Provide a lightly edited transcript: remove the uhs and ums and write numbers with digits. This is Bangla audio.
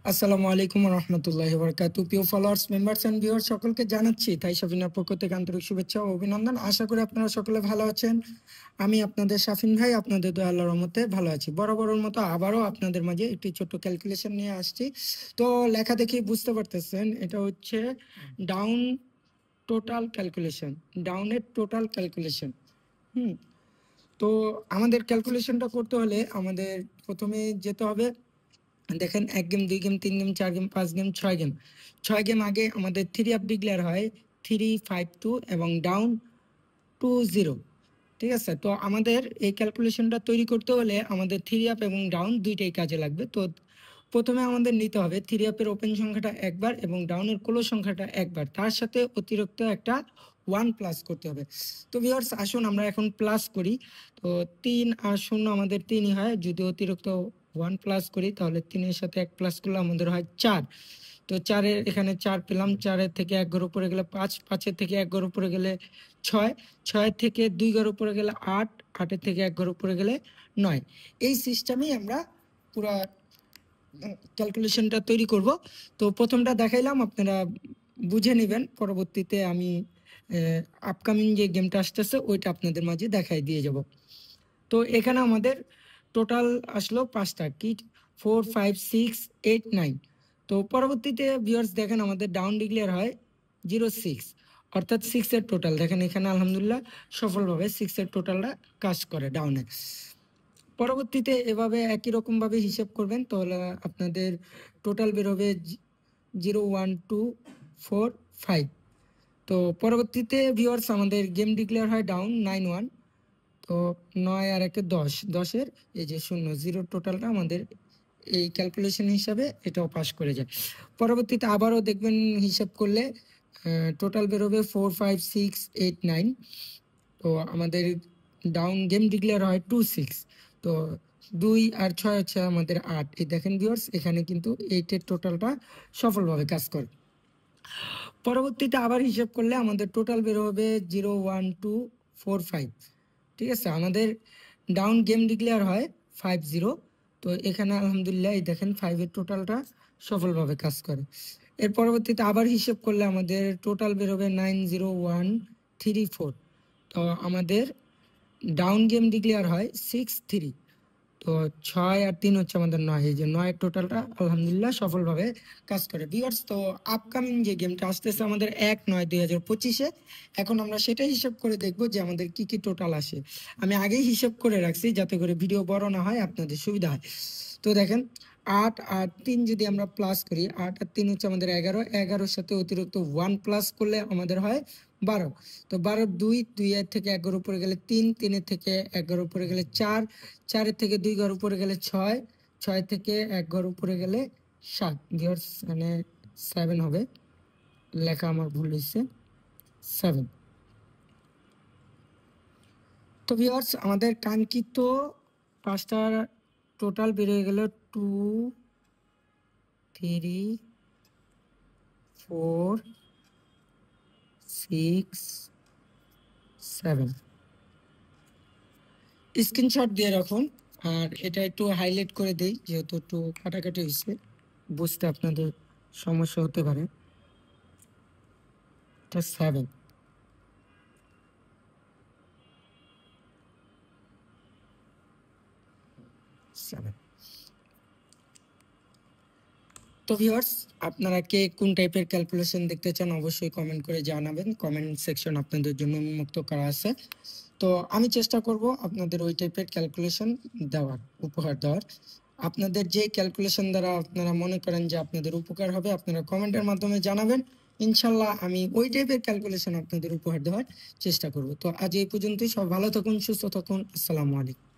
আসসালামু আলাইকুম রহমতুল্লাহি বারাকাতুহু। প্রিয় ফলোয়ার্স, মেম্বার্স এন্ড ভিউয়ার সকলকে জানাচ্ছি তাই শাফিনের পক্ষ থেকে আন্তরিক শুভেচ্ছা ও অভিনন্দন। আশা করি আপনারা সকলে ভালো আছেন। আমি আপনাদের শাফিন ভাই, আপনাদের দয়া আল্লাহর রহমতে ভালো আছি। বরাবরের মতো আবারও আপনাদের মাঝে একটি ছোট্ট ক্যালকুলেশন নিয়ে আসছি। তো লেখা দেখে বুঝতে পারতেছেন এটা হচ্ছে ডাউন টোটাল ক্যালকুলেশন, ডাউনের টোটাল ক্যালকুলেশন। হুম তো আমাদের ক্যালকুলেশনটা করতে হলে আমাদের প্রথমে যেতে হবে, দেখেন 1 game 2 game 3 game 4 game 5 game 6 game আগে আমাদের 3 আপ ডিক্লেয়ার হয় 3 5 2 এবং ডাউন 2 0। ঠিক আছে, তো আমাদের এই ক্যালকুলেশনটা তৈরি করতে হলে আমাদের 3 আপ এবং ডাউন দুইটাই কাজে লাগবে। তো প্রথমে আমাদের নিতে হবে 3 আপের ওপেন সংখ্যাটা একবার এবং ডাউনের ক্লোজ সংখ্যাটা একবার, তার সাথে অতিরিক্ত একটা 1 প্লাস করতে হবে। তো ভিউয়ার্স আসুন আমরা এখন প্লাস করি। তো 3 আর 0 আমাদের 3ই হয়, যদি অতিরিক্ত 1 প্লাস করি তাহলে 3-এর সাথে 1 প্লাস করলে আমাদের হয় 4। তো 4-এর এখানে 4 পেলাম, 4-এর থেকে 1 ঘর উপরে গেলে 5, 5-এর থেকে 1 ঘর উপরে গেলে 6, 6-এর থেকে 2 ঘর উপরে গেলে 8, 8-এর থেকে 1 ঘর উপরে গেলে 9। এই সিস্টেমেই আমরা পুরা ক্যালকুলেশনটা তৈরি করব। তো প্রথমটা দেখাইলাম, আপনারা বুঝে নেবেন, পরবর্তীতে আমি আপকামিং যে গেমটা আসতেছে ওইটা আপনাদের মাঝে দেখাই দিয়ে যাব। তো এখানে আমাদের টোটাল আসলো 5টা কিট, 4 5 6 8 9। তো পরবর্তীতে ভিউয়ার্স দেখেন আমাদের ডাউন ডিক্লেয়ার হয় 06, অর্থাৎ 6 এর টোটাল। দেখেন এখানে আলহামদুলিল্লাহ সফলভাবে 6 এর টোটালটা কাজ করে ডাউনে। পরবর্তীতে এভাবে একই রকমভাবে হিসাব করবেন, তাহলে আপনাদের টোটাল বের হবে 0 1 2 4 5। তো পরবর্তীতে ভিউয়ার্স আমাদের গেম ডিক্লেয়ার হয় ডাউন 9 1। তো 9 আর 1 10, 10-এর এই যে 0 0 টোটালটা আমাদের এই ক্যালকুলেশন হিসাবে এটাও পাস করে যায়। পরবর্তীতে আবারও দেখবেন হিসাব করলে টোটাল বেরোবে 4 5 6 8 9। তো আমাদের ডাউন গেম ডিক্লেয়ার হয় 2 6। তো 2 আর 6 হচ্ছে আমাদের 8। এই দেখেন ভিউয়ার্স এখানে কিন্তু 8-এর টোটালটা সফলভাবে কাজ করে। পরবর্তীতে আবার হিসাব করলে আমাদের টোটাল বের হবে 0 1 2 4 5। ঠিক আছে, আমাদের ডাউন গেম ডিক্লেয়ার হয় 5 0। তো এখানে আলহামদুলিল্লাহ এই দেখেন 5-এর টোটালটা সফলভাবে কাজ করে। এর পরবর্তীতে আবার হিসাব করলে আমাদের টোটাল বের হবে 9 0 1 3 4। তো আমাদের ডাউন গেম ডিক্লেয়ার হয় 6 3। তো 6 আর 3 হচ্ছে আমাদের 9, এই যে 9-এর টোটালটা আলহামদুলিল্লাহ সফলভাবে কাজ করে। ভিউয়ার্স, তো আপকামিং যে গেমটা আসতেছে আমাদের 1/9/2025-এ, এখন আমরা সেটা হিসাব করে দেখব যে আমাদের কি কি টোটাল আসে। আমি আগেই হিসাব করে রাখছি যাতে করে ভিডিও বড় না হয়, আপনাদের সুবিধা হয়। তো দেখেন 8 আর 3 যদি আমরা প্লাস করি, 8 আর 3 হচ্ছে আমাদের 11, 11-এর সাথে অতিরিক্ত 1 প্লাস করলে আমাদের হয় 12। তো 12 2, 2-এর থেকে 1 ঘর উপরে গেলে 3, 3-এর থেকে 1 ঘর উপরে গেলে 4, 4-এর থেকে 2 ঘর উপরে গেলে 6, 6 থেকে 1 ঘর উপরে গেলে 7। ভিউয়ার্স মানে 7 হবে, লেখা আমার ভুল হয়েছে, 7। তো ভিউয়ার্স আমাদের কাঙ্ক্ষিত 5টার টোটাল বেরিয়ে গেল 2 3 4 6 7। স্ক্রিনশট দিয়ে রাখুন, আর এটা একটু হাইলাইট করে দেই যেহেতু একটু কাটাকাটি হয়েছে, বুঝতে আপনাদের সমস্যা হতে পারে। এটা 7। তো ভিউয়ার্স, আপনারা কে কোন টাইপের ক্যালকুলেশন দেখতে চান অবশ্যই কমেন্ট করে জানাবেন। কমেন্ট সেকশন আপনাদের জন্য উন্মুক্ত করা আছে। তো আমি চেষ্টা করব আপনাদের ওই টাইপের ক্যালকুলেশন দেওয়ার, উপহার দেওয়ার। আপনাদের যে ক্যালকুলেশন দ্বারা আপনারা মনে করেন যে আপনাদের উপকার হবে, আপনারা কমেন্টের মাধ্যমে জানাবেন। ইনশাল্লাহ আমি ওই টাইপের ক্যালকুলেশন আপনাদের উপহার দেওয়ার চেষ্টা করব। তো আজ এই পর্যন্তই। সব ভালো থাকুন, সুস্থ থাকুন। আসসালামু আলাইকুম।